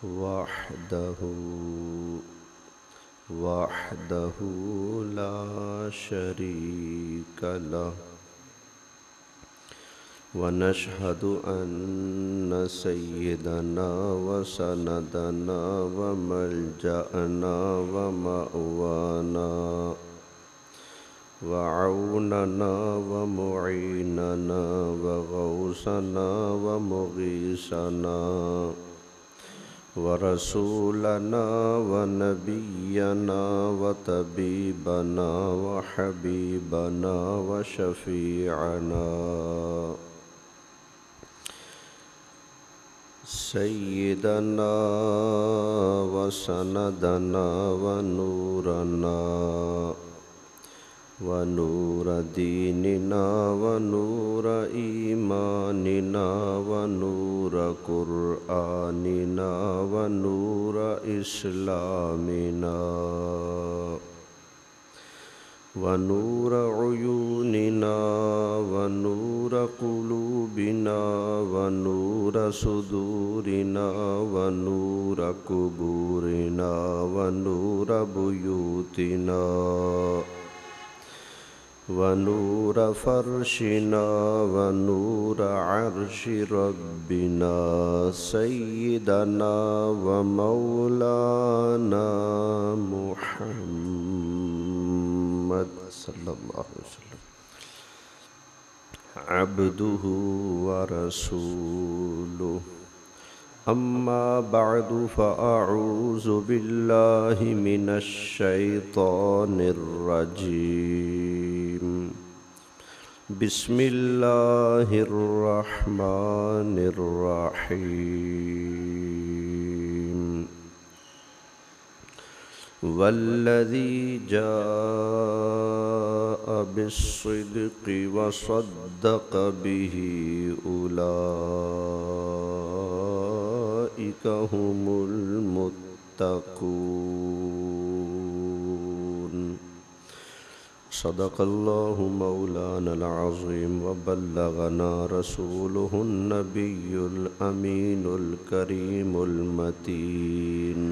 वहदहु वहदहु ला शरीक लह वनशहदु अन्न सय्यदना व सनदना व मल्जअना व मअवाना व औनना व मुईनना व गौसना व मुगीसना व रसूलना व नबियना व तबीबना व हबीबना व शफीअना सय्यदना व सनदना व नूरना व नूर दीनिना व नूर ईमानिना व नूर कुरआनिना व नूर इस्लामिना व नूर उयूनिना व नूर कुलूबिना व नूर सुदूरिना व नूर कुबूरिना व नूर बुयूतिना व नूर फर्शिना व नूर अर्शि रब्बिना सय्यदना व मौलाना मुहम्मद सल्लल्लाहु अलैहि वसल्लम अब्दुहु व रसूलुहु अम्मा बअदु फ़अऊज़ु बिल्लाहि मिनश शैतानिर रजीम बिस्मिल्लाहिर रहमानिर रहीम वल्लज़ी जाअ बिस्सिद्क़ि व सद्दक़ बिही उलाइका हुमुल मुत्तक़ून सदक़ल्लाहु मौलानल अज़ीम व बल्लगना रसूलुहुन नबियुल अमीनुल करीमुल मतीन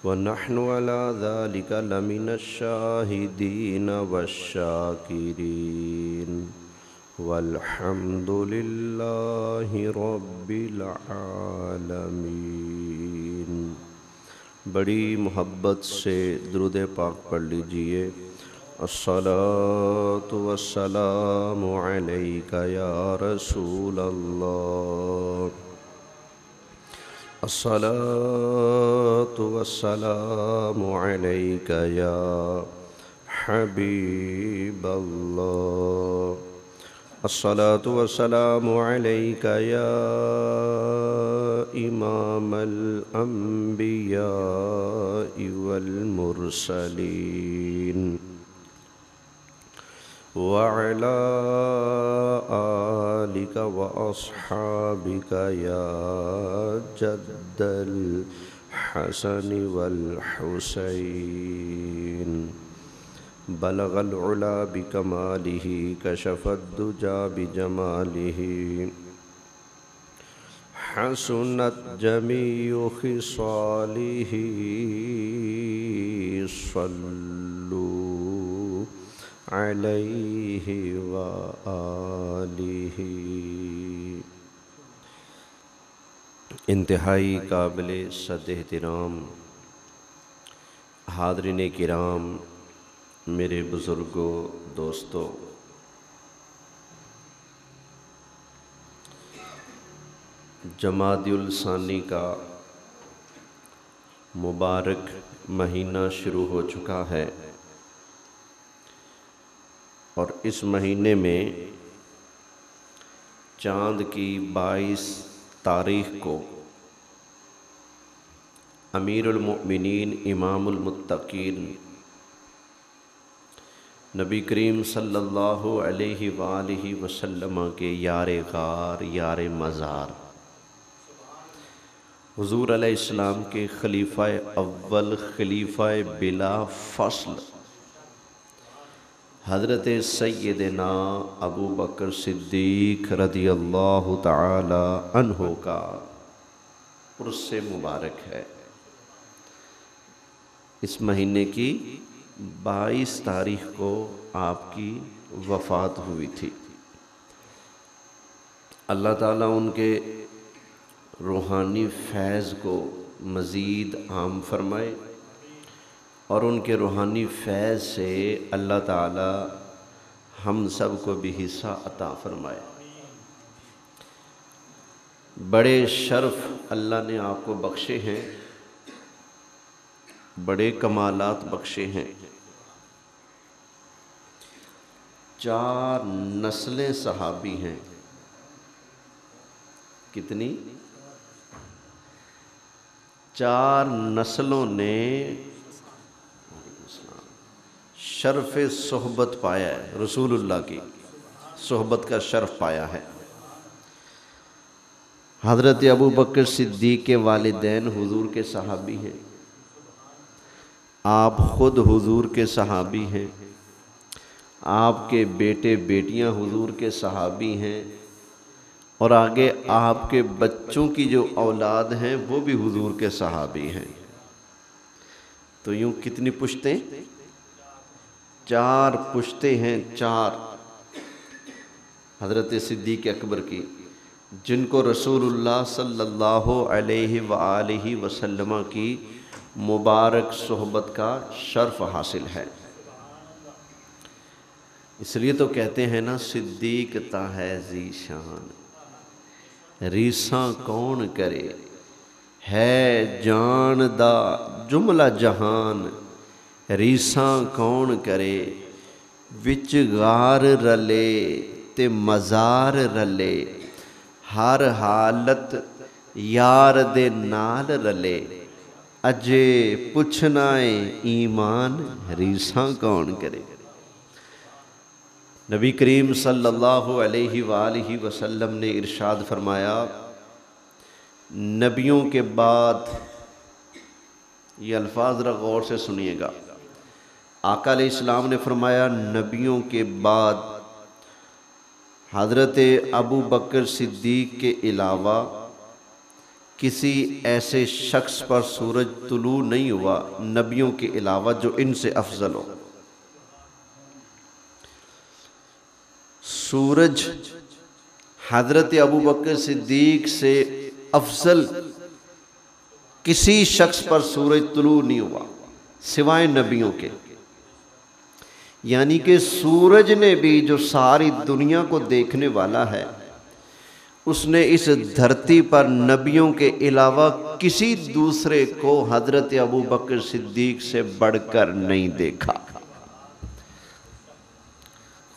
व नहनु अला ज़ालिका लमिनश शाहिदीन वश्शाकिरीन वल्हम्दुलिल्लाहि रब्बिल आलमीन। बड़ी मोहब्बत से दुरूद पाक पढ़ लीजिए। अस्सलातु वस्सलामु अलैका या रसूल अल्लाह, अस्सलातु वस्सलामु अलैका या हबीब अल्लाह, अस्सलातु वस्सलामु अलैका या इमामल अंबिया वल मुरसलीन व अला आलिका व अस्हाबिका या जद्दल हसन वल हुसैन बलगल उला बिकमालिही कशफद्दुजा बिजमालिही हसनत जमीउ खिसालिही सल्लू अलैहि व आलिही। इंतहाई काबिल सद एहतराम हाज़रीन किराम, मेरे बुज़ुर्गों, दोस्तों, जमादुल सानी का मुबारक महीना शुरू हो चुका है और इस महीने में चाँद की 22 तारीख़ को अमीरुल मोमिनीन इमामुल मुत्तकीन नबी करीम सल्लल्लाहु अलैहि वालिहि वसल्लम के यारे गार यारे मज़ार हुज़ूर अलैहिस्सलाम के खलीफ़ा अव्वल खलीफ़ा बिला फ़स्ल हज़रत सय्यदना अबू बकर सिद्दीक़ रज़ियल्लाहु ताला अन्हु का उर्स मुबारक है। इस महीने की 22 तारीख को आपकी वफ़ात हुई थी। अल्लाह ताला उनके रूहानी फैज़ को मज़ीद आम फरमाए और उनके रूहानी फैज़ से अल्लाह ताला हम सब को भी हिस्सा अता फरमाए। बड़े शर्फ अल्लाह ने आपको बख्शे हैं, बड़े कमालात बख्शे हैं। 4 नस्लें सहाबी हैं। कितनी? 4 नस्लों ने शर्फ सोहबत पाया है, रसूलुल्लाह की सोहबत का शर्फ पाया है। हज़रत अबू बकर सिद्दीक़ के वालिदैन हुजूर के सहाबी हैं, आप ख़ुद हुजूर के सहाबी हैं, आपके बेटे बेटियां हुजूर के सहाबी हैं और आगे आपके बच्चों की जो औलाद हैं वो भी हुजूर के सहाबी हैं। तो यूँ कितनी पुश्तें? 4 पुश्तें हैं, 4 हज़रत सिद्दीक़ अकबर की, जिनको रसूलुल्लाह सल्लल्लाहु अलैहि वआलिहि वसल्लम की मुबारक सोहबत का शर्फ हासिल है। इसलिए तो कहते हैं ना, सिद्दीक ता है ज़ीशान, रीसा कौन करे, है जानदा जुमला जहान, रीसा कौन करे, विच गार रले ते मज़ार रले, हर हालत यार दे नाल रले, अजे पुछनाए ईमान रीसा कौन करे। नबी करीम सल्लल्लाहु अलैहि वालिहि वसल्लम ने इरशाद फरमाया, नबियों के बाद, ये अल्फाज ज़रा गौर से सुनिएगा, आका अलैहिस्सलाम ने फरमाया नबियों के बाद हज़रत अबू बकर सिद्दीक़ के अलावा किसी ऐसे शख्स पर सूरज तुलू नहीं हुआ नबियों के अलावा जो इनसे अफजल हो। सूरज हज़रत अबू बकर सिद्दीक़ से अफजल किसी शख्स पर सूरज तुलू नहीं हुआ सिवाय नबियों के। यानी कि सूरज ने भी, जो सारी दुनिया को देखने वाला है, उसने इस धरती पर नबियों के अलावा किसी दूसरे को हज़रत अबू बकर सिद्दीक़ से बढ़कर नहीं देखा।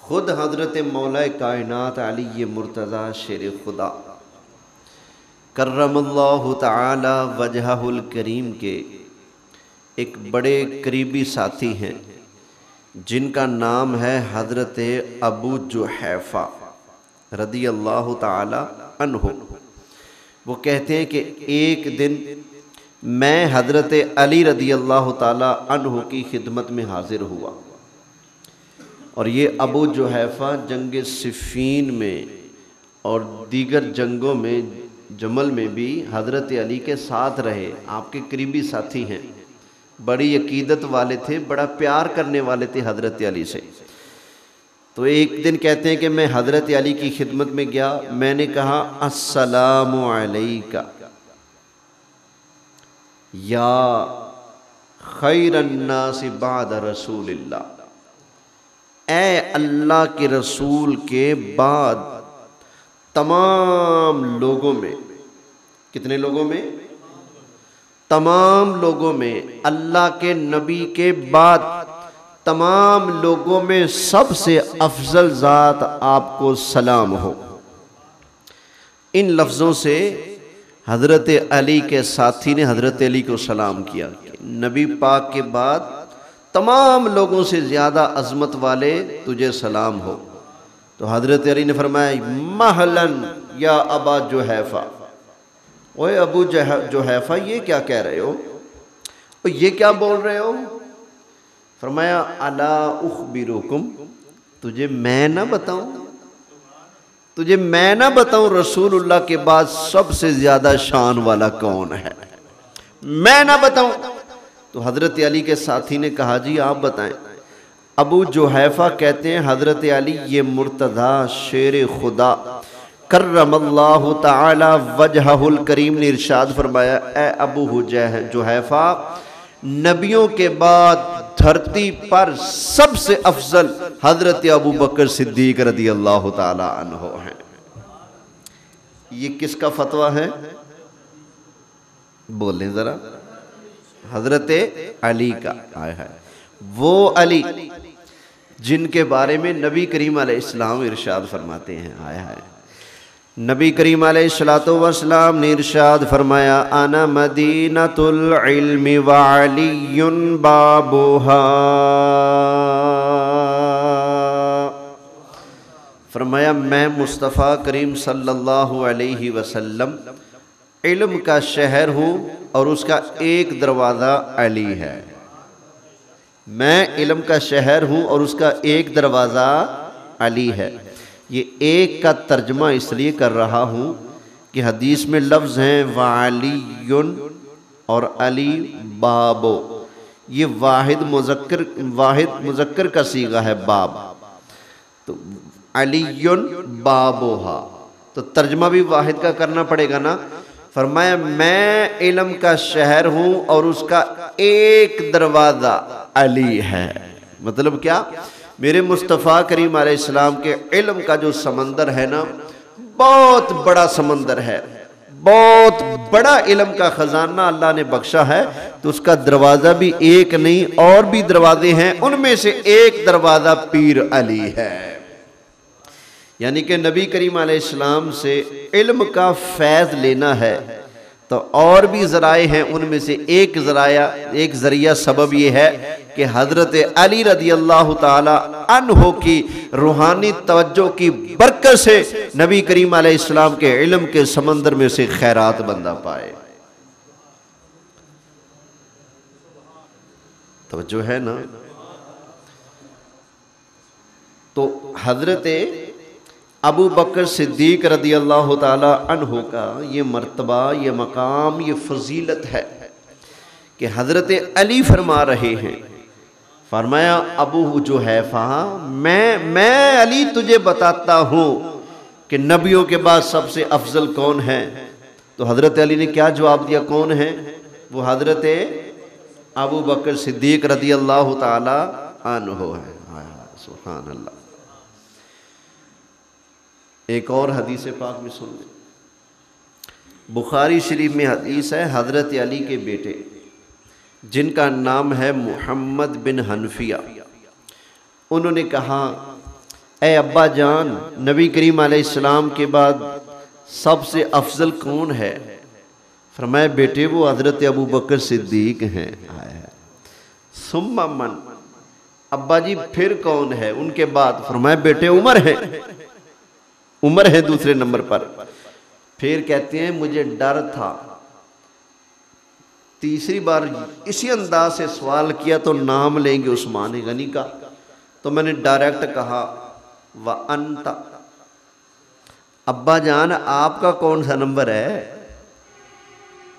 खुद हज़रत मौलाए कायनात अली मुर्तज़ा शेर खुदा कर्रमल्लाहु तआला वजहुल करीम के एक बड़े करीबी साथी हैं जिनका नाम है हज़रत अबू जुहैफ़ा रदी अल्लाह ताला अन्हु। वो कहते हैं कि एक दिन मैं हज़रत अली रदी अल्लाह ताला अन्हु की खिदमत में हाजिर हुआ और ये अबू जुहैफ़ा जंग सिफ़ीन में और दीगर जंगों में, जमल में भी हज़रत अली के साथ रहे, आपके करीबी साथी हैं, बड़ी अकीदत वाले थे, बड़ा प्यार करने वाले थे हज़रत अली से। तो एक दिन कहते हैं कि मैं हज़रत अली की खिदमत में गया, मैंने कहा अस्सलामु अलैका या खैरन नासि बाद रसूलिल्लाह, ए अल्लाह के रसूल के बाद तमाम लोगों में, कितने लोगों में? तमाम लोगों में, अल्लाह के नबी के बाद तमाम लोगों में सबसे अफजल ज़ात आपको सलाम हो। इन लफ्ज़ों से हज़रत अली के साथी ने हज़रत अली को सलाम किया। नबी पाक के बाद तमाम लोगों से ज़्यादा अज़मत वाले तुझे सलाम हो। तो हज़रत अली ने फरमाया महलन या अबा जुहैफ़ा, ओए अबू जुहैफ़ा ये क्या कह रहे हो, ये क्या बोल रहे हो? फरमाया अला उख़बिरुकुम, तुझे मैं ना बताऊं, तुझे मैं ना बताऊं रसूलुल्लाह के बाद सबसे ज्यादा शान वाला कौन है, मैं ना बताऊं? तो हजरत अली के साथी ने कहा जी आप बताएं। अबू जुहैफा कहते हैं हजरत अली ये मुर्तज़ा शेर खुदा कर्रमल्लाहु ताला वजहुल करीम ने इरशाद फरमाया, ए अबू जुहैफा, नबियों के बाद धरती पर सबसे अफजल हजरत अबू बकर सिद्दीक रदी अल्लाह ताला अन्हो हैं। ये किसका फतवा है? बोलें जरा। हजरत अली का। आया है वो अली जिनके बारे में नबी करीम अलैहिस्सलाम इरशाद फरमाते हैं। आया है नबी करीम अलैहिस्सलातु वस्सलाम ने इरशाद फरमाया, आना मदीनतुल इल्मी व अलियुन बाबुहा। फरमाया मैं मुस्तफ़ा करीम सल्लल्लाहु अलैहि वसल्लम इल्म का शहर हूँ और उसका एक दरवाज़ा अली है। मैं इल्म का शहर हूँ और उसका एक दरवाज़ा अली है। ये एक का तर्जमा इसलिए कर रहा हूँ कि हदीस में लफ्ज़ हैं वालियुन और अली बाबो। ये वाहिद मुज़क्कर का सीगा है बाब, तो अलीयुन बाबोहा, तो तर्जमा भी वाहिद का करना पड़ेगा ना। फरमाया मैं इल्म का शहर हूँ और उसका एक दरवाज़ा अली है। मतलब क्या? मेरे मुस्तफ़ा करीम अलैहिस्सलाम के इल्म का जो समंदर है ना, बहुत बड़ा समंदर है, बहुत बड़ा इल्म का ख़जाना अल्लाह ने बख्शा है। तो उसका दरवाज़ा भी एक नहीं और भी दरवाजे हैं, उनमें से एक दरवाज़ा पीर अली है। यानी कि नबी करीम अलैहिस्सलाम से इल्म का फैज़ लेना है तो और भी ज़राए हैं, उनमें से एक ज़रिया सबब ये है कि हज़रत अली रज़ी अल्लाह ताला अन्हो की रूहानी तवज्जो की बरकत से नबी करीम अलैहिस्सलाम के इल्म के समंदर में से खैरात बंदा पाए। तवज्जो है ना? तो हज़रत अबू बकर सिद्दीक रदी अल्लाह ताला अन्हो का ये मर्तबा, ये मकाम, ये फजीलत है कि हज़रत अली फरमा रहे हैं। फरमाया अबू जुहैफा, मैं अली तुझे बताता हूँ कि नबियों के बाद सबसे अफजल कौन है। तो हज़रत अली ने क्या जवाब दिया? कौन है वो? हज़रत अबू बकर सिद्दीक रदी अल्लाह ताला अन्हो है। सुभान अल्लाह। एक और हदीस पाक में सुन लें। बुखारी शरीफ में हदीस है, हज़रत अली के बेटे जिनका नाम है मोहम्मद बिन हनफिया, उन्होंने कहा, ए अब्बा जान, नबी करीम अलैहिस्सलाम के बाद सबसे अफजल कौन है? फरमाया बेटे वो हज़रत अबू बकर सिद्दीक हैं। सुम्मा मन, अब्बा जी फिर कौन है उनके बाद? फरमाया बेटे उमर है, उमर है दूसरे नंबर पर। फिर कहते हैं मुझे डर था, तीसरी बार इसी अंदाज से सवाल किया तो नाम लेंगे उस्मान गनी का, तो मैंने डायरेक्ट कहा व अंता, अब्बा जान आपका कौन सा नंबर है,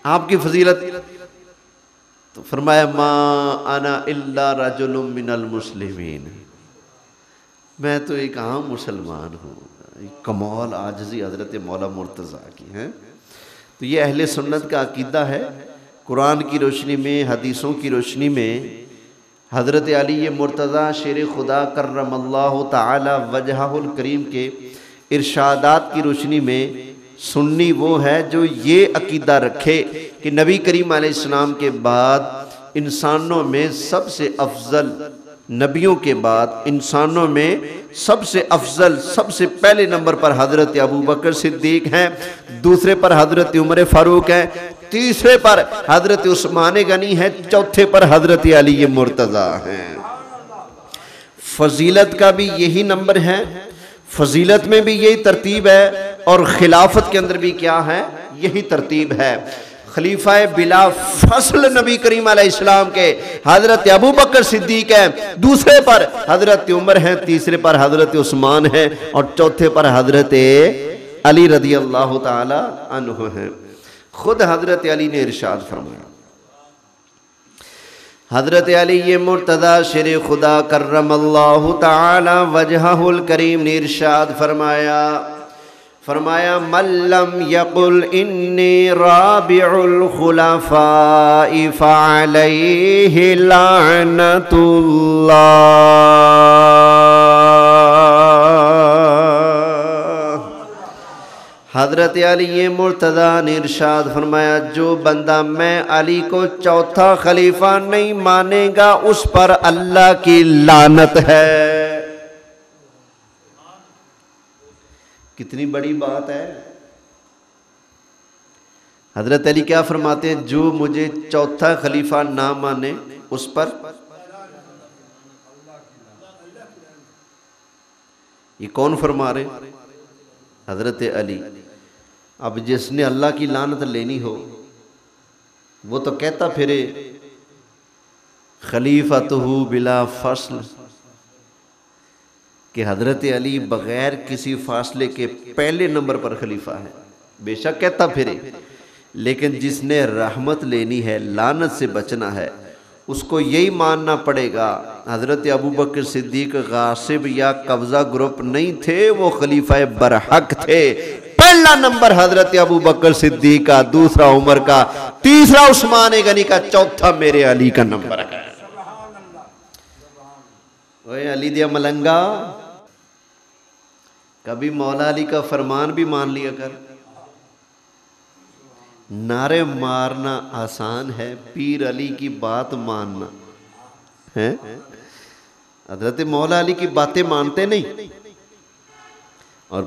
आपकी फजीलत? तो फरमाया मा अना इल्ला रजुलुम मिनल मुस्लिमीन, मैं तो एक आम मुसलमान हूँ। कमाल आजज़ी हज़रत मौला मुर्तज़ा की है। तो ये अहले सुन्नत का अकीदा है। कुरान की रोशनी में, हदीसों की रोशनी में हज़रत अली ये मुर्तज़ा शेर खुदा कर्रमल्लाहु ताला वजहुल करीम के इरशादात की रोशनी में सुन्नी वो है जो ये अकीदा रखे कि नबी करीम अलैहिस्सलाम के बाद इंसानों में सबसे अफजल, नबियों के बाद इंसानों में सबसे अफजल, सबसे पहले नंबर पर हज़रत अबू बकर सिद्दीक हैं, दूसरे पर हज़रत उमर फारूक हैं, तीसरे पर हज़रत उस्मान गनी है, चौथे पर हज़रत अली मुर्तज़ा हैं। फजीलत का भी यही नंबर है, फजीलत में भी यही तरतीब है और खिलाफत के अंदर भी क्या है? यही तरतीब है। खलीफा बिला फसल नबी करीम अलैहिस्सलाम के हजरत अबू बकर सिद्दीक हैं, दूसरे पर हजरत उमर हैं, तीसरे पर हजरत उस्मान हैं और चौथे पर हजरत अली रदी अल्लाह ताला अन्हु हैं। खुद हजरत अली ने इरशाद फरमाया, हजरत अली ये मुर्तदा शेर खुदा कर्रमल्लाहु ताला वजहुल करीम ने इरशाद फरमाया, मल्लम यकुल इन्नी राबिउल खुलफाइ फअलैहि लानतुल्लाह। हजरत अली ये मुर्तदा ने इरशाद फरमाया, जो बंदा मैं अली को चौथा खलीफा नहीं मानेगा उस पर अल्लाह की लानत है। कितनी बड़ी बात है। हजरत अली क्या फरमाते हैं, जो मुझे चौथा खलीफा ना माने उस पर, ये कौन फरमा रहे? हजरत अली। अब जिसने अल्लाह की लानत लेनी हो वो तो कहता फिरे खलीफतहु बिला फसल, कि हजरत अली बगैर किसी फासले के पहले नंबर पर खलीफा है, बेशक कहता फिरे। लेकिन जिसने रहमत लेनी है, लानत से बचना है, उसको यही मानना पड़ेगा हजरत अबू बकर सिद्दीक गासिब या कब्जा ग्रुप नहीं थे, वो खलीफा बरहक थे। पहला नंबर हजरत अबू बकर सिद्दीक का, दूसरा उमर का, तीसरा उस्मान गनी का, चौथा मेरे अली का नंबर है। ओए अली दिया मलंगा, कभी मौला अली का फरमान भी मान लिया कर। नारे मारना आसान है, पीर अली की बात मानना है। हजरत मौला अली की बातें मानते नहीं और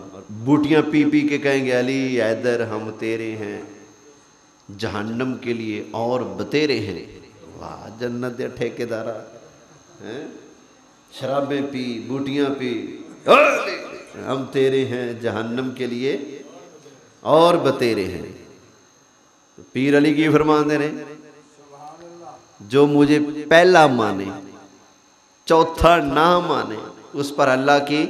बूटियां पी पी के कहेंगे अली हैदर हम तेरे हैं, जहन्नम के लिए और बतेरे हैं। वाह जन्नत दे ठेकेदारा हैं, शराबें पी, बूटियां पी, हम तेरे हैं जहन्नम के लिए और बतेरे हैं। तो पीर अली की फरमान दे रहे, जो मुझे पहला माने चौथा ना माने उस पर अल्लाह की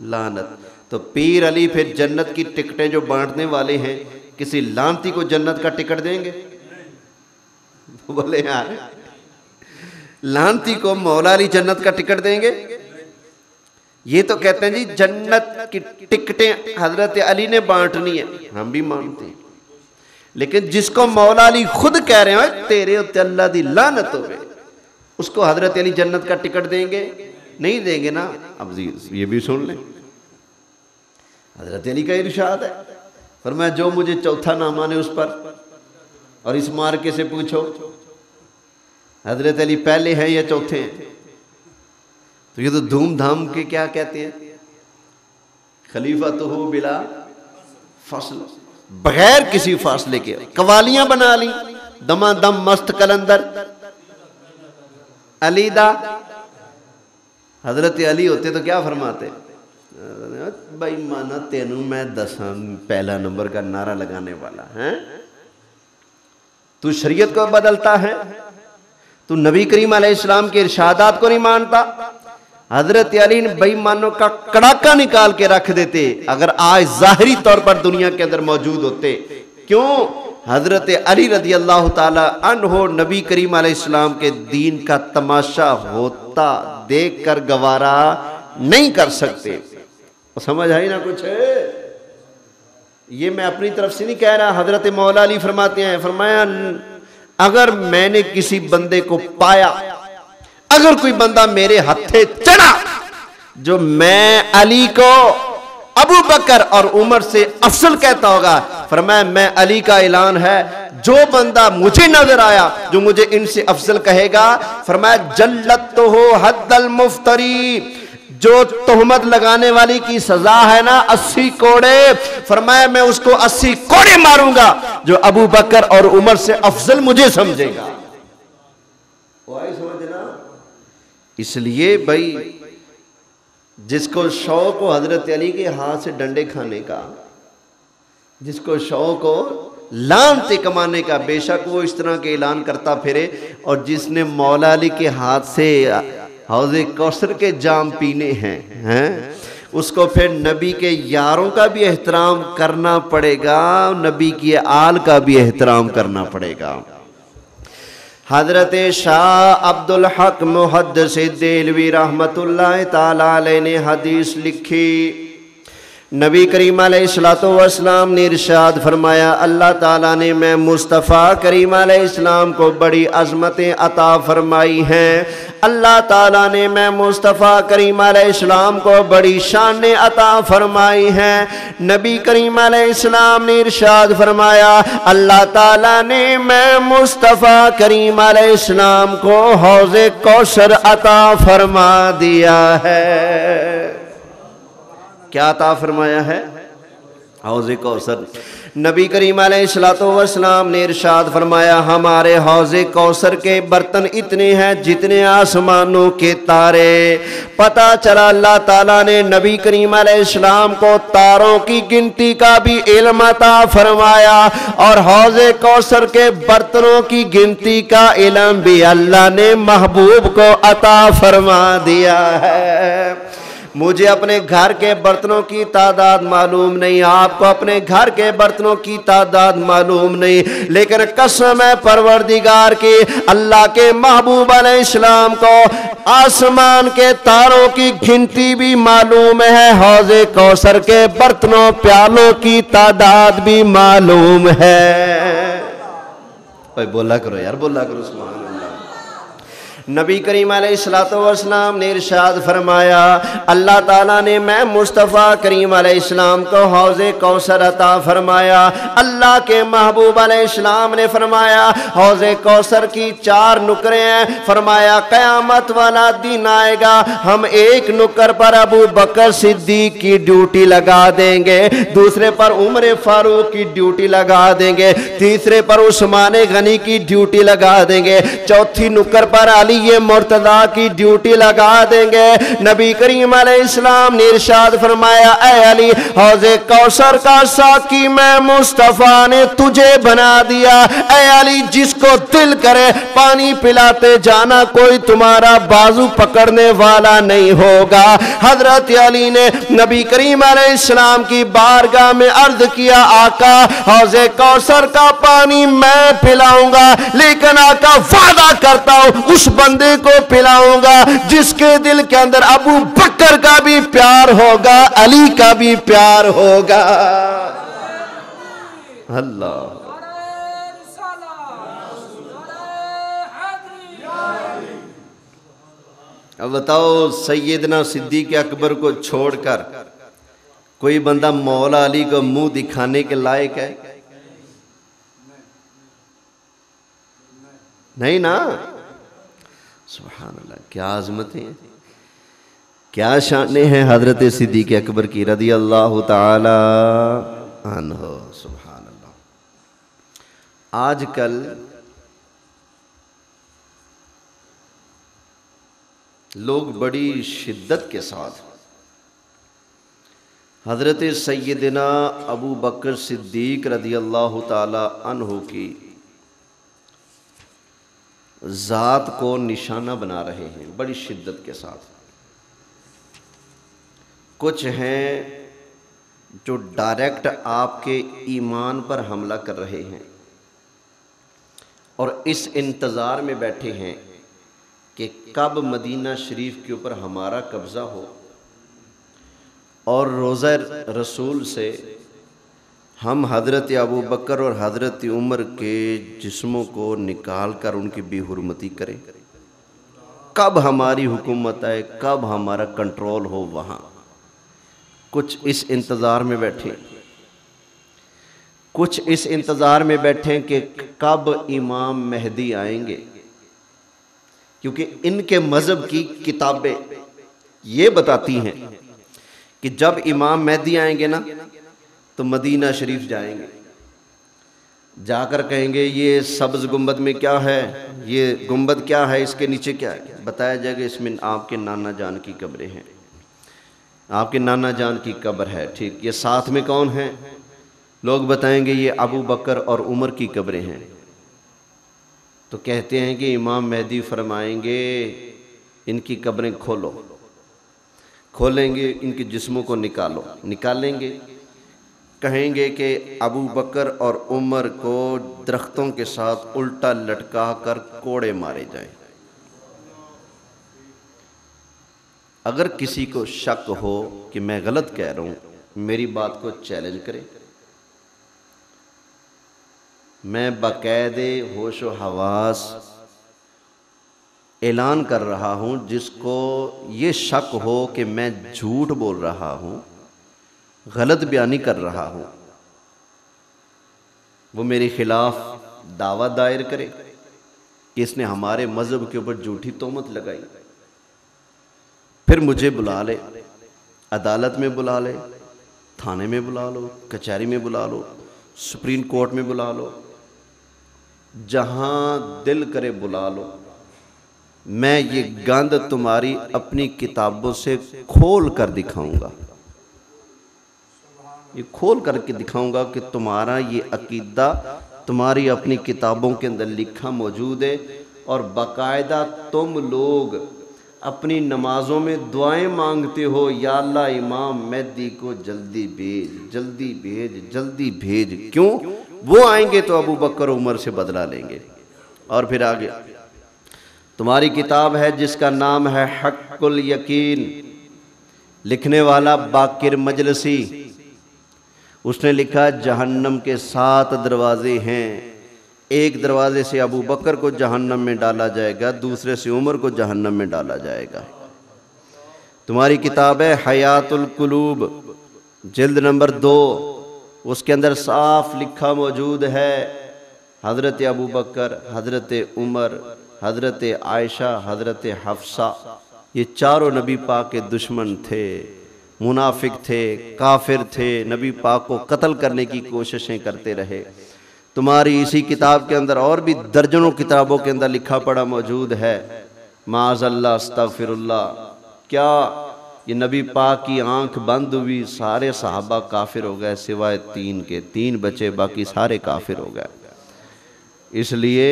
लानत। तो पीर अली फिर जन्नत की टिकटें जो बांटने वाले हैं, किसी लानती को जन्नत का टिकट देंगे? बोले यार, लानती को मौला अली जन्नत का टिकट देंगे? ये तो कहते हैं जी जन्नत की टिकटें हजरत अली ने बांटनी है, हम भी मानते हैं। लेकिन जिसको मौला अली खुद कह रहे हैं तेरे उत्ते अल्लाह दी लानत हो गई, उसको हजरत अली जन्नत का टिकट देंगे? नहीं देंगे ना। अब ये भी सुन लें, हजरत अली का इरशाद है, फरमाया जो मुझे चौथा ना माने उस पर। और इस मार्के से पूछो हजरत अली पहले हैं या चौथे हैं? तो ये तो धूमधाम के क्या कहते हैं, खलीफा तो हो बिला फसल, बगैर किसी फासले के कवालियां बना ली, दमादम मस्त कलंदर अली दा। हजरत अली होते तो क्या फरमाते, भाई माना तेनू मैं दसा पहला नंबर का नारा लगाने वाला है, तू शरीयत को बदलता है, तू नबी करीम अलैहिस्सलाम के इरशादात को नहीं मानता। हजरत अली ने बेईमानों का कड़ाका निकाल के रख देते अगर आज जाहिरी तौर पर दुनिया के अंदर मौजूद होते। क्यों? हजरत अली रदी अल्लाह ताला अन्हो नबी करीम अलैहिस्सलाम के दीन का तमाशा होता देख कर गवारा नहीं कर सकते। समझ आई ना कुछ? ये मैं अपनी तरफ से नहीं कह रहा, हजरत मौला अली फरमाते हैं, फरमाया अगर मैंने किसी बंदे को पाया, अगर कोई बंदा मेरे हत्थे चढ़ा जो मैं अली को अबू बकर और उमर से अफसल कहता होगा, फरमाया मैं अली का ऐलान है, जो बंदा मुझे नजर आया जो मुझे इनसे अफसल कहेगा, फरमाया जल्लत तो हो हद्दल मुफ्तरी, जो तोहमत लगाने वाली की सजा है ना 80 कोड़े, फरमाया मैं उसको 80 कोड़े मारूंगा जो अबू बकर और उमर से अफजल मुझे समझेगा। समझना। इसलिए भाई जिसको शौक हो हजरत अली के हाथ से डंडे खाने का, जिसको शौक हो लानते कमाने का। बेशक वो इस तरह के ऐलान करता फिरे, और जिसने मौला अली के हाथ से हौज़े कौसर के जाम पीने हैं उसको फिर नबी के यारों का भी एहतराम करना पड़ेगा, नबी की आल का भी एहतराम करना पड़ेगा। हजरत शाह अब्दुल हक मुहद्दिस देलवी रहमतुल्लाह ताला अलैह ने हदीस लिखी। नबी करीम अलैहिस्सलातु वस्सलाम ने इरशाद फरमाया, अल्लाह ताला ने मैं मुस्तफ़ा करीम अलैहिस्सलाम को बड़ी अज़मतें अता फरमाई हैं। अल्लाह ताला ने मैं मुस्तफ़ा करीम अलैहिस्सलाम को बड़ी शानें अता फरमाई हैं। नबी करीम अलैहिस्सलाम ने इरशाद फरमाया, अल्लाह ताला ने मैं मुस्तफ़ा करीम अलैहिस्सलाम को हौज़े कौसर अता फरमा दिया है। क्या अता फरमाया है? हौज़े कौसर। नबी करीम अलैहिस्सलातु वस्सलाम ने इरशाद फरमाया, हमारे हौज़े कौसर के बर्तन इतने हैं जितने आसमानों के तारे। पता चला अल्लाह ताला ने नबी करीम अलैहिस्सलाम को तारों की गिनती का भी इल्म अता फरमाया, और हौज़े कौसर के बर्तनों की गिनती का इल्म भी अल्लाह ने महबूब को अता फरमा दिया है। मुझे अपने घर के बर्तनों की तादाद मालूम नहीं, आपको अपने घर के बर्तनों की तादाद मालूम नहीं, लेकिन कसम है परवरदिगार की, अल्लाह के महबूब अलैहिस्सलाम को आसमान के तारों की गिनती भी मालूम है, हौज़े कौसर के बर्तनों प्यालों की तादाद भी मालूम है। भाई बोला करो यार, बोला करो सुभान अल्लाह। नबी करीम अलैहिस्सलातु वस्सलाम ने इरशाद फरमाया, अल्लाह ताला ने मैं मुस्तफ़ा करीम अलैहिस्सलाम को हौज़े कौसर अता फरमाया। अल्लाह के महबूब अलैहिस्सलाम ने फरमाया, हौज़े कौसर की 4 नुकरें हैं। फरमाया क़यामत वाला दिन आएगा, हम एक नुकर पर अबू बकर सिद्दीक की ड्यूटी लगा देंगे, दूसरे पर उमर फारूक की ड्यूटी लगा देंगे, तीसरे पर उस्मान गनी की ड्यूटी लगा देंगे, चौथी नुकर पर अली ये मुर्तदा की ड्यूटी लगा देंगे। नबी करीम अलैहिस्सलाम ने इरशाद फरमाया, ऐ अली, हौज़े कौसर का साकी मैं मुस्तफ़ा ने तुझे बना दिया। ऐ अली, जिसको दिल करे पानी पिलाते जाना, कोई तुम्हारा बाजू पकड़ने वाला नहीं होगा। हजरत अली ने नबी करीम अलैहिस्सलाम की बारगाह में अर्ज किया, आका हौज़े कौसर का पानी मैं पिलाऊंगा, लेकिन आका वादा करता हूं उस बंदे को पिलाऊंगा जिसके दिल के अंदर अबू बकर का भी प्यार होगा, अली का भी प्यार होगा। अल्लाह। अब बताओ, सैयदना सिद्दीक़ अकबर को छोड़कर कोई बंदा मौला अली को मुंह दिखाने के लायक है? नहीं ना। सुभान अल्लाह, क्या आज़मतें हैं, क्या शाने हैं हजरत सिद्दीक़ अकबर की रज़ी अल्लाह ताला अन्हु। सुभान अल्लाह। आजकल लोग बड़ी शिद्दत के साथ हजरत सैयदना अबू बकर सिद्दीक़ रज़ी अल्लाह ताला अन्हु की ज़ात को निशाना बना रहे हैं बड़ी शिद्दत के साथ। कुछ हैं जो डायरेक्ट आपके ईमान पर हमला कर रहे हैं और इस इंतज़ार में बैठे हैं कि कब मदीना शरीफ के ऊपर हमारा कब्ज़ा हो और रोज़ा रसूल से हम हज़रत अबू बकर और हज़रत उमर के जिस्मों को निकाल कर उनकी बेहुरमती करें। कब हमारी हुकूमत आए, कब हमारा कंट्रोल हो वहाँ। कुछ इस इंतज़ार में बैठे, कुछ इस इंतज़ार में बैठे कि कब इमाम महदी आएंगे, क्योंकि इनके मज़हब की किताबें ये बताती हैं कि जब इमाम महदी आएंगे ना तो मदीना शरीफ जाएंगे, जाकर कहेंगे ये सब्ज़ गुंबद में क्या है, ये गुंबद क्या है, इसके नीचे क्या है, बताया जाएगा इसमें आपके नाना जान की कब्रें हैं, आपके नाना जान की कब्र है। ठीक, ये साथ में कौन है, लोग बताएंगे ये अबू बकर और उमर की कब्रें हैं, तो कहते हैं कि इमाम मेहदी फरमाएंगे इनकी कब्रें खोलो, खोलेंगे, इनके जिस्मों को निकालेंगे, कहेंगे कि अबू बकर और उमर को दरख्तों के साथ उल्टा लटका कर कोड़े मारे जाएं। अगर किसी को शक हो कि मैं गलत कह रहा हूँ, मेरी बात को चैलेंज करे। मैं बाकायदे होश व हवास ऐलान कर रहा हूँ, जिसको ये शक हो कि मैं झूठ बोल रहा हूँ, गलत बयानी कर रहा हूँ, वो मेरे खिलाफ दावा दायर करे कि इसने हमारे मज़हब के ऊपर झूठी तोहमत लगाई। फिर मुझे बुला ले, अदालत में बुला ले, थाने में बुला लो, कचहरी में बुला लो, सुप्रीम कोर्ट में बुला लो, जहाँ दिल करे बुला लो। मैं ये गंद तुम्हारी अपनी किताबों से खोल कर दिखाऊंगा, ये खोल करके दिखाऊंगा कि तुम्हारा ये अकीदा तुम्हारी अपनी किताबों के अंदर लिखा मौजूद है। और बाकायदा तुम लोग अपनी नमाजों में दुआएं मांगते हो, या अल्लाह इमाम मेहदी को जल्दी भेज, जल्दी भेज, जल्दी भेज। क्यों? वो आएंगे तो अबू बकर उमर से बदला लेंगे। और फिर आगे तुम्हारी किताब है जिसका नाम है हक़्क़ुल यकीन, लिखने वाला बाकिर मजलसी, उसने लिखा जहन्नम के 7 दरवाजे हैं। एक दरवाजे से अबू बकर को जहन्नम में डाला जाएगा, दूसरे से उमर को जहन्नम में डाला जाएगा। तुम्हारी किताब है हयातुल कुलूब, जिल्द नंबर 2, उसके अंदर साफ लिखा मौजूद है हज़रत अबू बकर, हज़रत उमर, हज़रत आयशा, हज़रत हफ्सा, ये चारों नबी पाक के दुश्मन थे, मुनाफिक थे, काफिर थे, नबी पाक को कत्ल करने की कोशिशें करते रहे। तुम्हारी इसी किताब के अंदर और भी दर्जनों किताबों के अंदर लिखा पड़ा मौजूद है माज़अल्लाह अस्तग़फिरुल्लाह, क्या ये नबी पाक की आंख बंद हुई, सारे सहाबा काफिर हो गए सिवाय 3 के, 3 बचे, बाकी सारे काफिर हो गए। इसलिए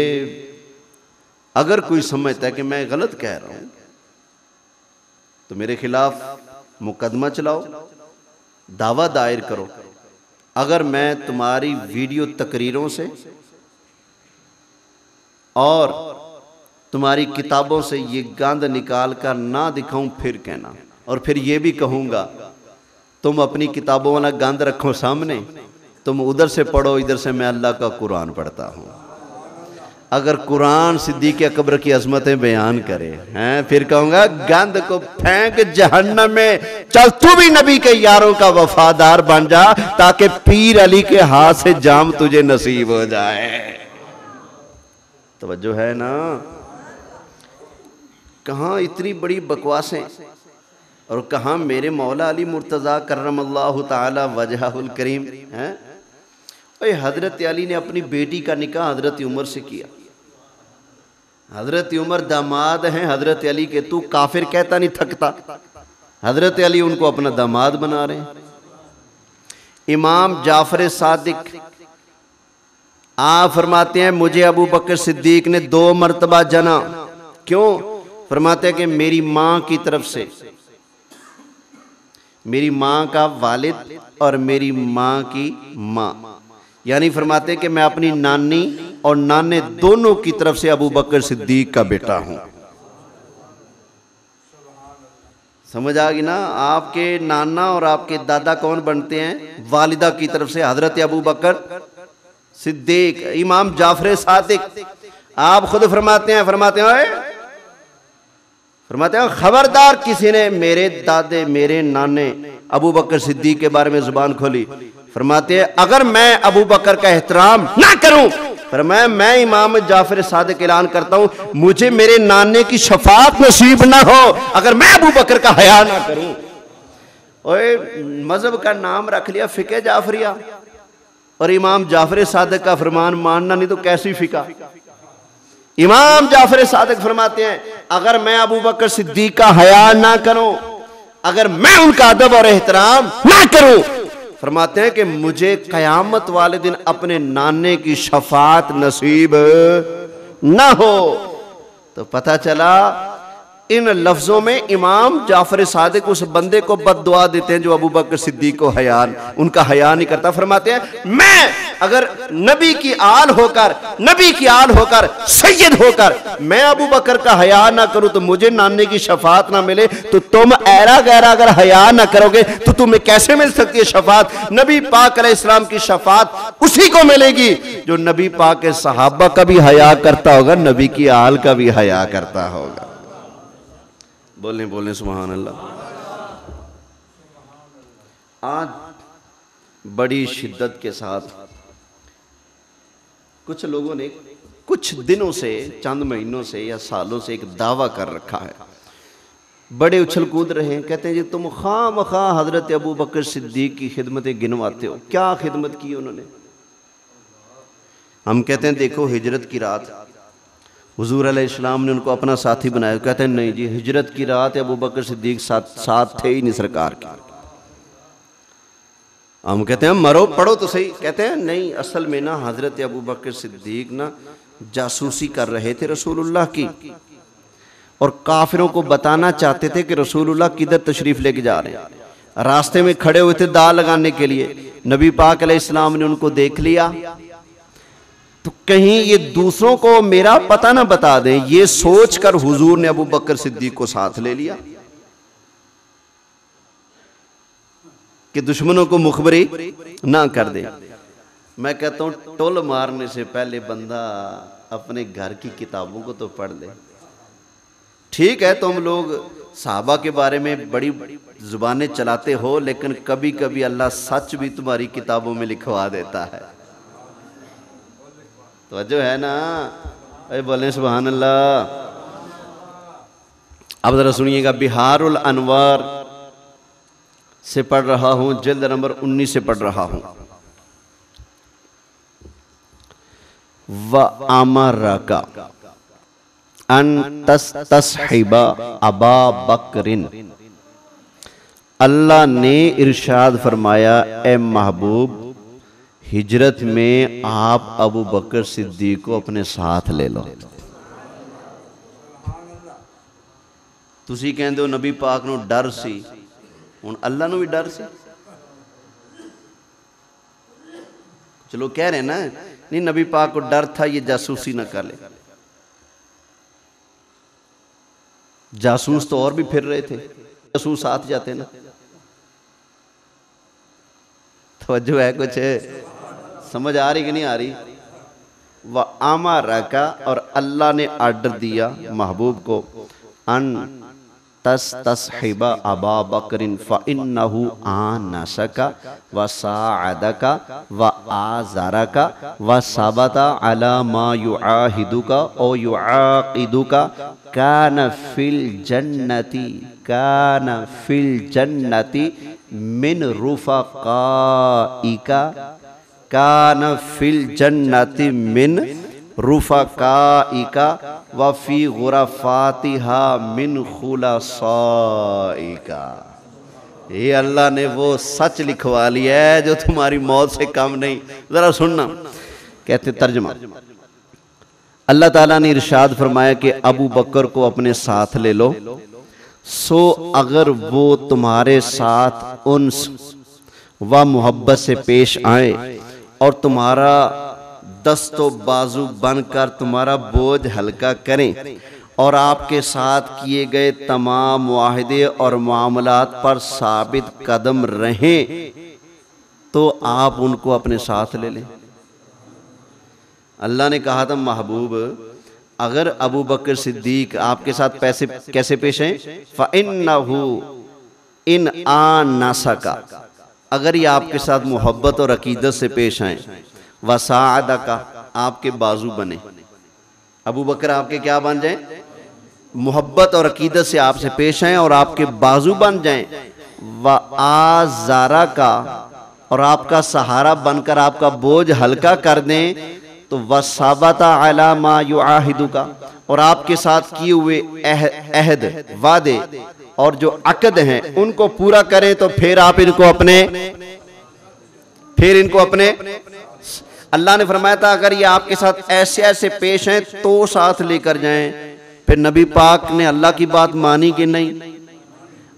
अगर कोई समझता है कि मैं गलत कह रहा हूं तो मेरे खिलाफ मुकदमा चलाओ, दावा दायर करो। अगर मैं तुम्हारी वीडियो तकरीरों से और तुम्हारी किताबों से ये गंद निकाल कर ना दिखाऊं फिर कहना। और फिर ये भी कहूँगा तुम अपनी किताबों वाला गंद रखो सामने, तुम उधर से पढ़ो, इधर से मैं अल्लाह का कुरान पढ़ता हूँ। अगर कुरान सिद्दीक़ अकबर की अज़मतें बयान करे हैं, फिर कहूँगा गंद को फेंक जहन्नम में, चल तू भी नबी के यारों का वफादार बन जा ताकि पीर अली के हाथ से जाम तुझे नसीब हो जाए। तवज्जो है ना? कहाँ इतनी बड़ी बकवासें और कहाँ मेरे मौला अली मुर्तज़ा करमल्लाहु ताला वजहुल करीम हैं। हज़रत अली ने अपनी बेटी का निकाह हज़रत उमर से किया। हज़रत उमर दामाद हैं हज़रत अली के, तू काफिर कहता नहीं थकता। हज़रत अली उनको अपना दामाद बना रहे हैं। इमाम जाफर सादिक आप फरमाते हैं मुझे अबू बकर सिद्दीक ने 2 मरतबा जना। क्यों? फरमाते हैं कि मेरी माँ की तरफ से, मेरी माँ का वालिद और मेरी माँ की माँ, यानी फरमाते हैं कि मैं अपनी नानी और नाने दोनों की तरफ से अबू बकर सिद्दीक का बेटा हूं। समझ आ गई ना? आपके नाना और आपके दादा कौन बनते हैं? वालिदा की तरफ से हजरत अबू बकर सिद्दीक, इमाम जाफर सादिक। आप खुद फरमाते हैं खबरदार किसी ने मेरे दादे मेरे नाने अबू बकर सिद्दीक के बारे में जुबान खोली, फरमाते हैं अगर मैं अबू बकर का एहतराम ना करूं, फरमाया मैं इमाम जाफर सादिक ऐलान करता हूं मुझे मेरे नाने की शफाअत नसीब ना हो अगर मैं अबू बकर का हया ना करूं। ओए मजहब का नाम रख लिया फिके जाफरिया और इमाम जाफर सादिक का फरमान मानना नहीं तो कैसी फिका। इमाम जाफर सादिक फरमाते हैं अगर मैं अबू बकर सिद्दीक का हया ना करूं, अगर मैं उनका अदब और एहतराम ना करूं, फरमाते हैं कि मुझे क़यामत वाले दिन अपने नाने की शफात नसीब ना हो। तो पता चला इन लफ्जों में इमाम जाफर सादिक उस बंदे को बद्दुआ देते हैं जो अबू बकर सिद्दीक को उनका हया नहीं करता। फरमाते हैं मैं अगर नबी की आल होकर सैयद होकर मैं अबू बकर का हया ना करूं तो मुझे नाने की शफात ना मिले, तो तुम ऐरा गैरा अगर हया ना करोगे तो तुम्हें कैसे मिल सकती है शफात? नबी पाक अलैहिस्सलाम की शफात उसी को मिलेगी जो नबी पाक के सहाबा का भी हया करता होगा, नबी की आल का भी हया करता होगा। बोलें बोलें सुभान अल्लाह। आज बड़ी शिद्दत के साथ कुछ लोगों ने कुछ दिनों से, चंद महीनों से या सालों से एक दावा कर रखा है, बड़े उछल कूद रहे हैं, कहते हैं जी तुम खामखा हजरत अबू बकर सिद्दीक की खिदमतें गिनवाते हो। क्या खिदमत की उन्होंने? हम कहते हैं देखो हिजरत की रात हुजूर अलैहिस्सलाम ने उनको अपना साथी बनाया। कहते हैं नहीं जी, हिजरत की रात अबू बकर सिद्दीक साथ थे ही नहीं सरकार के। हम कहते हैं मरो पढ़ो तो सही, कहते हैं नहीं, असल में ना हजरत अबू बकर सिद्दीक ना जासूसी कर रहे थे रसूलुल्लाह की, और काफिरों को बताना चाहते थे कि रसूलुल्लाह किधर तशरीफ लेके जा रहे हैं। रास्ते में खड़े हुए थे दाल लगाने के लिए, नबी पाक अलैहिस्सलाम ने उनको देख लिया तो कहीं ये दूसरों को मेरा पता ना बता दें, ये सोचकर हुजूर ने अबू बकर सिद्दीक को साथ ले लिया कि दुश्मनों को मुखबरी ना कर दे। मैं कहता हूं टोल मारने से पहले बंदा अपने घर की किताबों को तो पढ़ ले। ठीक है तुम लोग सहाबा के बारे में बड़ी जुबानें चलाते हो, लेकिन कभी कभी अल्लाह सच भी तुम्हारी किताबों में लिखवा देता है। तो जो है ना, अरे बोले सुभान अल्लाह। अब जरा सुनिएगा, बिहारुल अनवार से पढ़ रहा हूं, जिल्द नंबर 19 से पढ़ रहा हूं। व अमरका अन तस्हिबा अबा बकरिन, अल्लाह ने इरशाद फरमाया ए महबूब हिजरत में आप अबू बकर सिद्दीक को अपने साथ ले लो। तुसी कहंदे हो नबी पाक नूं डर सी, हुण अल्लाह नूं भी डर सी। चलो कह रहे ना नहीं नबी पाक को डर था ये जासूसी ना कर ले। जासूस तो और भी फिर रहे थे, जासूस साथ जाते ना। तवज्जो है कुछ समझ आ रही कि नहीं आ रही? व अमरका, और अल्लाह ने आर्डर दिया महबूब को, अन तस्हिबा अबा बकरिन फ़इन्नहु आनसका व साअदका व आज़रका व सबता अला मा युआहिदुका औ युआक़िदुका कान फिल जन्नति मिन रुफ़क़ाइका कान फिल जन्नति मिन रुफ़क़ाइका व फ़ी गुरफ़ातिहा मिन खुलसाइका। ये अल्लाह ने वो सच लिखवा लिया है जो तुम्हारी मौत से कम नहीं। जरा सुनना, कहते तर्जुमा, अल्लाह ताला ने इरशाद फरमाया कि अबू बकर को अपने साथ ले लो, सो अगर वो तुम्हारे साथ उन्स व मोहब्बत से पेश आए और तुम्हारा दस्तो बाजू बनकर तुम्हारा बोझ हल्का करें और आपके साथ किए गए तमाम वाहिदे और मामलात पर साबित कदम रहें, तो आप उनको अपने साथ ले लें। अल्लाह ने कहा था महबूब अगर अबू बकर सिद्दीक आपके साथ पैसे कैसे पेश हैं, फ़इन्नहु इन आनसका, अगर ये आपके साथ मोहब्बत और अकीदत से पेश आए, वसाअदका, आपके बाजू बने। अबू बकर आपके क्या बन जाएं? मोहब्बत और अकीदत से आपसे पेश आए और आपके बाजू बन जाएं। व आज़रका, और आपका सहारा बनकर आपका बोझ हल्का कर दें। तो वसाबता अला मा युआहिदुका, और आपके साथ किए हुए अहद वादे और जो अकद हैं उनको पूरा करें, तो फिर आप इनको अपने फिर इनको अपने, अल्लाह ने फरमाया था अगर ये आपके साथ ऐसे ऐसे पेश हैं तो साथ लेकर जाएं। फिर नबी पाक ने अल्लाह की बात मानी कि नहीं?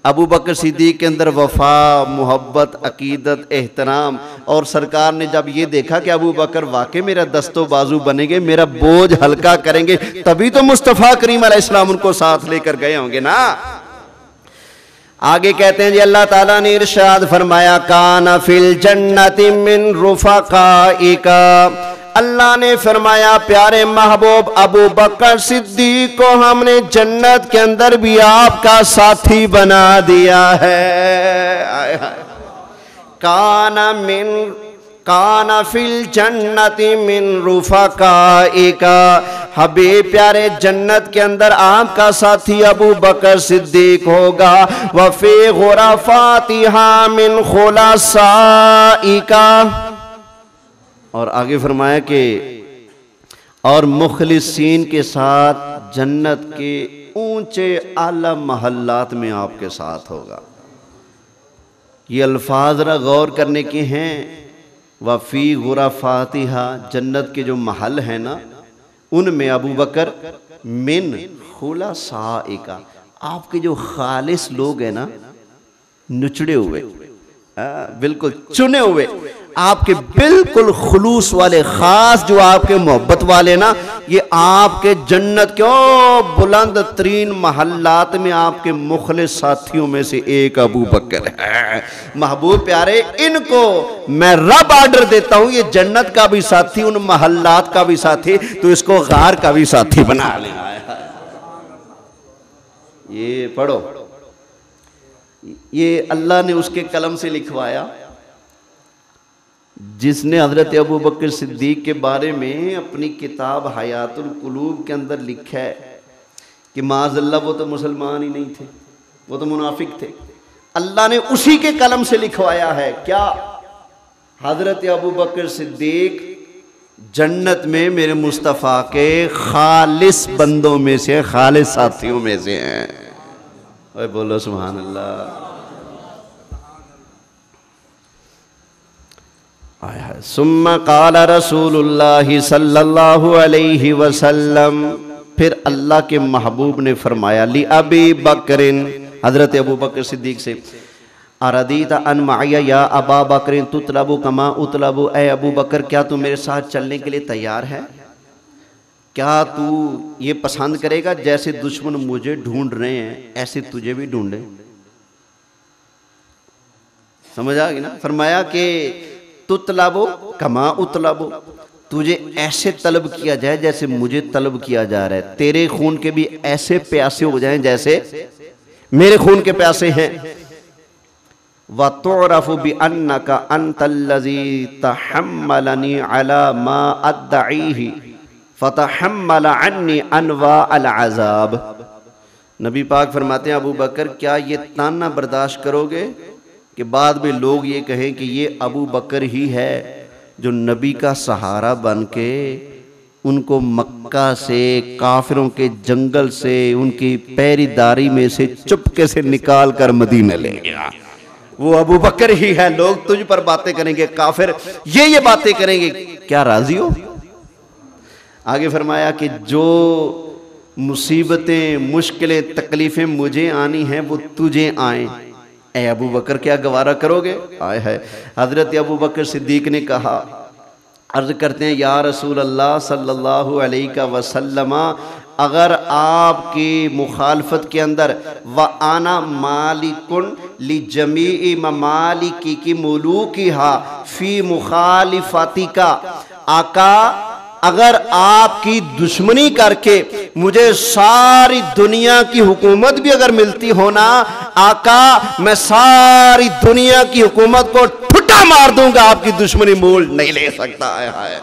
अबू बकर सिद्दीक के अंदर वफा, मोहब्बत, अकीदत, एहतराम, और सरकार ने जब ये देखा कि अबू बकर वाकई मेरा दस्तो बाजू बनेंगे, मेरा बोझ हल्का करेंगे, तभी तो मुस्तफ़ा करीम अलैहिस्सलाम उनको साथ लेकर गए होंगे ना। आगे कहते हैं जी अल्लाह ताला ने इरशाद फरमाया काना फिल जन्नति मिन रुफकाइका, अल्लाह ने फरमाया प्यारे महबूब अबू बकर सिद्दीक को हमने जन्नत के अंदर भी आपका साथी बना दिया है। काना फिल जन्नति मिन रुफकाइका, हबीब प्यारे जन्नत के अंदर आपका साथी अबू बकर सिद्दीक होगा। वफी गुरफातिहा मिन खुलासाइका, और आगे फरमाया कि और मुखलिसीन के साथ जन्नत के ऊंचे आला महल्लात में आपके साथ होगा। ये अल्फाज जरा गौर करने के हैं। वफ़ी गुरफातिहा, जन्नत के जो महल है ना उनमें अबू बकर मिन खुलासाइका, आपके जो खालिस लोग हैं ना, नुचड़े हुए, बिल्कुल चुने हुए, आपके बिल्कुल खुलूस वाले, खास जो आपके मोहब्बत वाले ना, ये आपके जन्नत के बुलंद तरीन महल्लात में आपके मुखलिस साथियों में से एक अबू बकर है। महबूब प्यारे इनको मैं रब आर्डर देता हूं, ये जन्नत का भी साथी, उन महल्लात का भी साथी, तो इसको गार का भी साथी बना ले। ये पढ़ो, ये अल्लाह ने उसके कलम से लिखवाया जिसने हजरत अबू बकर सिद्दीक के बारे में अपनी किताब हयातुल कुलूब के अंदर लिखा है कि माज़अल्लाह वो तो मुसलमान ही नहीं थे, वो तो मुनाफिक थे। अल्लाह ने उसी के कलम से लिखवाया है क्या? हजरत अबू बकर सिद्दीक जन्नत में मेरे मुस्तफ़ा के खालिस बंदों में से, खालिस साथियों में से हैं। ओए बोलो सुभान अल्लाह। सुम्मा काला रसूलुल्लाह सल्लल्लाहु अलैहि वसल्लम, फिर अल्लाह के महबूब ने फरमाया ली अबी बकरिन, हजरत अबू बकर सिद्दीक से, अरदीता अन माया या अबा बकरिन तुतलबु कमा उतलबु, ए अबू बकर क्या तू मेरे साथ चलने के लिए तैयार है? क्या तू ये पसंद करेगा जैसे दुश्मन मुझे ढूंढ रहे हैं ऐसे तुझे भी ढूंढे? समझ आ गई ना? फरमाया कि तुतलबो कमा उतलबो, तुझे ऐसे तलब किया जाए जैसे मुझे तलब किया जा रहा है, तेरे खून के भी ऐसे प्यासे हो जाएं जैसे मेरे खून के प्यासे हैं। व तुरफु बि अन्नका अंतल्लज़ी तहम्मलनी अला मा अद्दईही फतहम्मल अन्नी अनवा अल अज़ाब। नबी पाक फरमाते हैं अबू बकर क्या ये ताना बर्दाश्त करोगे कि बाद में लोग ये कहें कि ये अबू बकर ही है जो नबी का सहारा बन के उनको मक्का से, काफिरों के जंगल से, उनकी पैरीदारी में से चुपके से निकाल कर मदीना ले गया? वो अबू बकर ही है। लोग तुझ पर बातें करेंगे, काफिर ये बातें करेंगे, क्या राजी हो? आगे फरमाया कि जो मुसीबतें, मुश्किलें, तकलीफें मुझे आनी हैं वो तुझे आए, ए अबू बकर क्या गवारा करोगे? आए है। हजरत अबू बकर सिद्दीक ने कहा, अर्ज करते हैं या रसूल अल्लाह सल्लल्लाहु अलैहि वसल्लम, अगर आपकी मुखालफत के अंदर व आना मालिकुन ली जमीई ममालिकी की मुलूकी हा फी मुखालिफती का, आका अगर आपकी दुश्मनी करके मुझे सारी दुनिया की हुकूमत भी अगर मिलती हो ना, आका मैं सारी दुनिया की हुकूमत को ठुटा मार दूंगा, आपकी दुश्मनी मोल नहीं ले सकता है।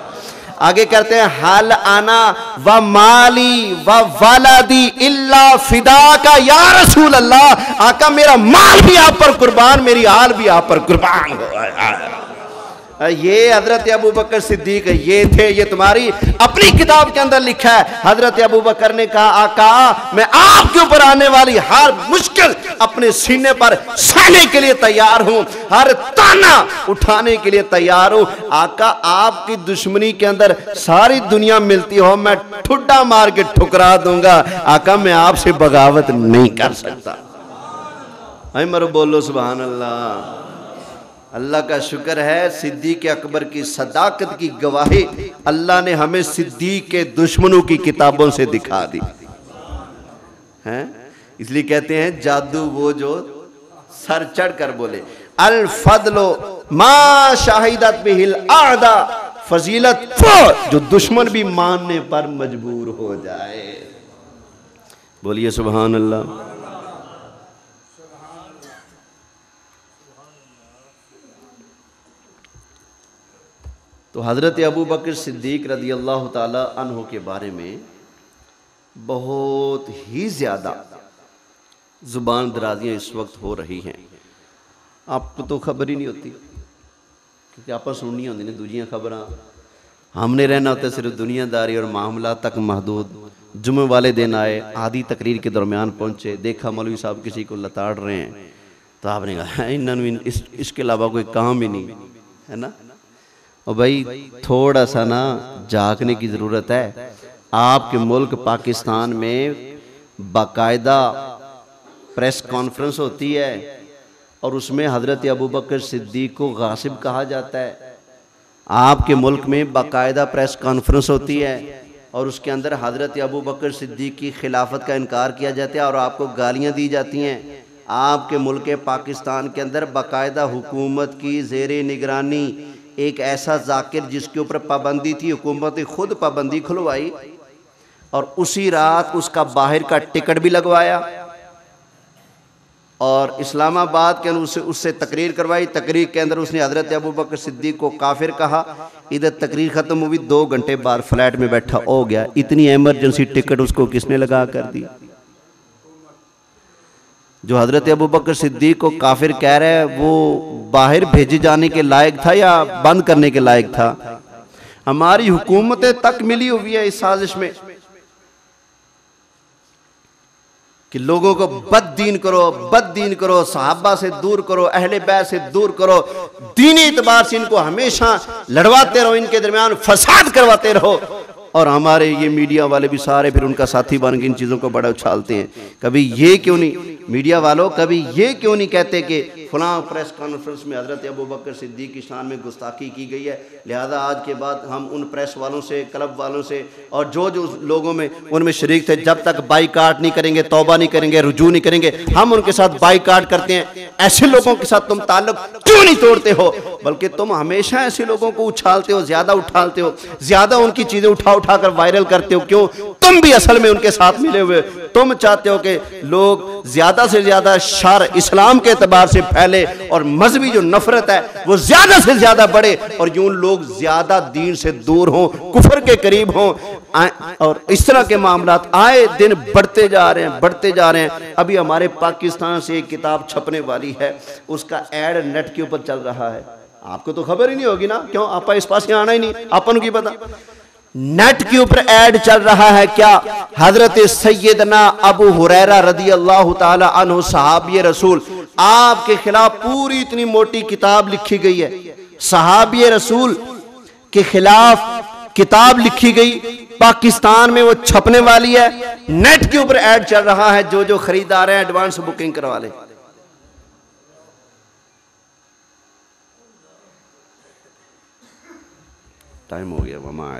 आगे करते हैं हाल आना व माली व वालादी इल्ला फिदा का या रसूल अल्लाह, आका मेरा माल भी आप पर कुर्बान, मेरी आल भी आप पर कुर्बान हो। ये हजरत अबू बकर सिद्दीक ये थे, ये तुम्हारी अपनी किताब के अंदर लिखा है। हजरत अबू बकर ने कहा आका मैं आपके ऊपर आने वाली हर मुश्किल अपने सीने पर सहने के लिए तैयार हूं, हर ताना उठाने के लिए तैयार हूं। आका आपकी दुश्मनी के अंदर सारी दुनिया मिलती हो, मैं ठुड्डा मार के ठुकरा दूंगा, आका मैं आपसे बगावत नहीं कर सकता। मरो बोलो सुभान अल्लाह। अल्लाह का शुक्र है सिद्दीक अकबर की सदाकत की गवाही अल्लाह ने हमें सिद्दीक के दुश्मनों की किताबों से दिखा दी हैं। इसलिए कहते हैं जादू वो जो सर चढ़ कर बोले, अल फदलो मा शाहिदत बिहिल आदा, फजीलत वो जो दुश्मन भी मानने पर मजबूर हो जाए। बोलिए सुभान अल्लाह। तो हज़रत अबू बकर सिद्दीक रदी अल्लाह ताला अन्हु के बारे में बहुत ही ज़्यादा ज़ुबान दराजियाँ इस वक्त हो रही हैं। आपको तो खबर ही नहीं होती क्योंकि आप सुननी होती ने दूजियाँ खबर, हमने रहना होता है सिर्फ दुनियादारी और मामला तक महदूद। जुम्मे वाले दिन आए, आधी तकरीर के दरमियान पहुँचे, देखा मौलवी साहब किसी को लताड़ रहे हैं, तो आपने कहा इन्होंने इसके अलावा कोई काम ही नहीं है ना। और भाई थोड़ा सा ना जागने की ज़रूरत है। आपके मुल्क पाकिस्तान में बाकायदा प्रेस कॉन्फ्रेंस होती है और उसमें हज़रत अबू बकर सिद्दीक को गासिब कहा जाता है। आपके मुल्क में बाकायदा प्रेस कॉन्फ्रेंस होती है और उसके अंदर हज़रत अबू बकर सिद्दीक की खिलाफत का इनकार किया जाता है और आपको गालियाँ दी जाती हैं। आपके मुल्क पाकिस्तान के अंदर बाकायदा हुकूमत की ज़ेरे निगरानी एक ऐसा जाकिर जिसके ऊपर पाबंदी थी, हुकूमत ने खुद पाबंदी खुलवाई और उसी रात उसका बाहर का टिकट भी लगवाया और इस्लामाबाद के अंदर उससे तकरीर करवाई। तकरीर के अंदर उसने हज़रत अबू बकर सिद्दीक को काफिर कहा। इधर तकरीर ख़त्म हुई, 2 घंटे बाद फ्लैट में बैठा हो गया। इतनी एमरजेंसी टिकट उसको किसने लगा कर दी? जो हज़रत अबू बकर सिद्दीक को काफिर कह रहा है वो बाहर भेजे जाने के लायक था या बंद करने के लायक था? हमारी हुकूमतें तक मिली हुई है इस साजिश में कि लोगों को बददीन करो, सहाबा से दूर करो, अहले बैत से दूर करो, दीनी इतबार से इनको हमेशा लड़वाते रहो, इनके दरमियान फसाद करवाते रहो। और हमारे ये मीडिया वाले भी सारे फिर उनका साथी बन के इन चीज़ों को बड़ा उछालते हैं। कभी ये क्यों नहीं, मीडिया वालों कभी ये क्यों नहीं कहते कि फलां प्रेस कॉन्फ्रेंस में हज़रत अबू बकर सिद्दीक की शान में गुस्ताखी की गई है, लिहाजा आज के बाद हम उन प्रेस वालों से, क्लब वालों से और जो जो लोगों में उनमें शरीक थे, जब तक बाईकाट नहीं करेंगे, तौबा नहीं करेंगे, रुजू नहीं करेंगे, हम उनके साथ बाईकाट करते हैं। ऐसे लोगों के साथ तुम ताल्लुक क्यों नहीं तोड़ते हो? बल्कि तुम हमेशा ऐसे लोगों को उछालते हो, ज़्यादा उठालते हो, ज़्यादा उनकी चीज़ें उठाकर वायरल करते हो। क्यों? तुम भी असल में उनके साथ मिले हुए। तुम चाहते हो कि लोग ज़्यादा से ज़्यादा शर इस्लाम के एतबार से फैले और मजहबी जो नफरत है वो ज़्यादा से ज़्यादा बढ़े और यूं लोग ज़्यादा दीन से दूर हों, कुफर के करीब हों। और इस तरह के मामलात आए दिन बढ़ते जा रहे हैं। अभी हमारे पाकिस्तान से एक किताब छपने वाली है, उसका एड नेट के ऊपर चल रहा है। आपको तो खबर ही नहीं होगी ना, क्यों? आप इस पास आना ही नहीं, अपन की पता। नेट के ऊपर ऐड चल रहा है क्या? हजरत सैयदना अबू हुरैरा रदी अल्लाह ताला अन्हु सहाबी रसूल, आपके खिलाफ पूरी इतनी मोटी किताब लिखी गई है। सहाबी रसूल के खिलाफ किताब लिखी गई, पाकिस्तान में वो छपने वाली है। नेट के ऊपर ऐड चल रहा है, जो जो खरीदार हैं एडवांस बुकिंग करवा ले। टाइम हो गया मामा।